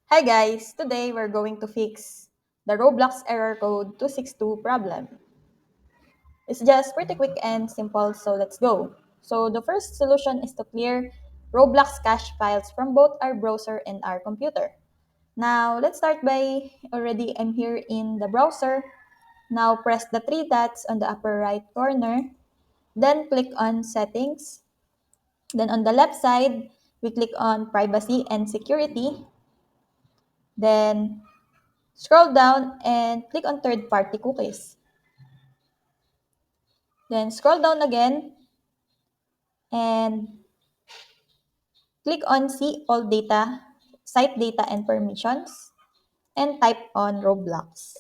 Hi guys, today we're going to fix the Roblox error code 262 problem. It's just pretty quick and simple, so let's go. So the first solution is to clear Roblox cache files from both our browser and our computer. Now let's start by I'm here in the browser. Now press the three dots on the upper right corner, then click on settings. Then on the left side, we click on privacy and security. Then scroll down and click on third-party cookies. Then scroll down again and click on see all data, site data and permissions, and type on Roblox.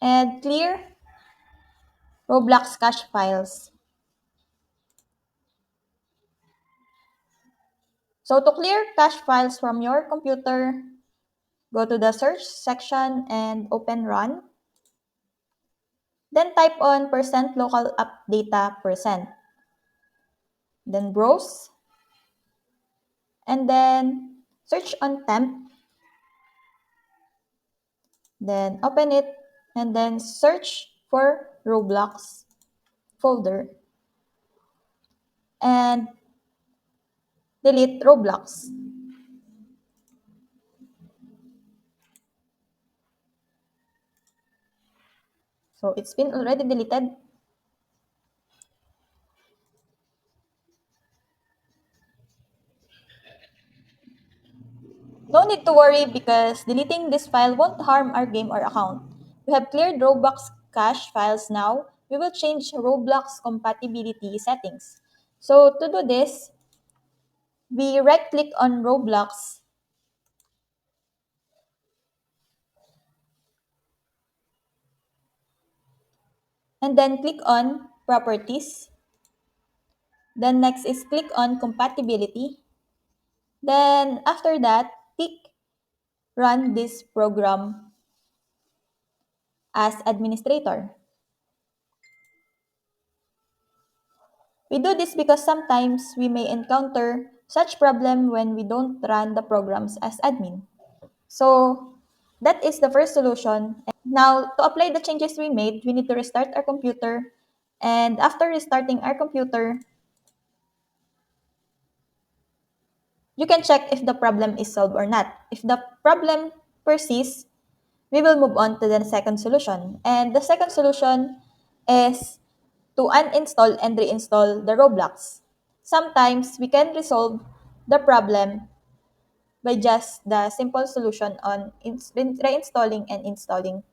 And clear Roblox cache files. So to clear cache files from your computer, go to the search section and open run. Then type on percent local app data percent. Then browse. And then search on temp. Then open it and then search for Roblox folder and delete Roblox. So it's been already deleted. No need to worry because deleting this file won't harm our game or account. We have cleared Roblox cache files now. We will change Roblox compatibility settings. So to do this, we right click on Roblox and then click on properties. Then next is click on compatibility. Then after that, tick run this program as administrator. We do this because sometimes we may encounter such problem when we don't run the programs as admin. So that is the first solution. Now to apply the changes we made, we need to restart our computer. And after restarting our computer, you can check if the problem is solved or not. If the problem persists, we will move on to the second solution. And the second solution is to uninstall and reinstall the Roblox. Sometimes we can resolve the problem by just the simple solution on reinstalling and installing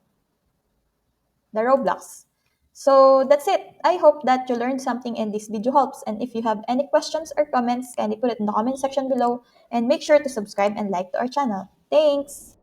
the Roblox. So that's it. I hope that you learned something and this video helps. And if you have any questions or comments, kindly put it in the comment section below and make sure to subscribe and like to our channel. Thanks!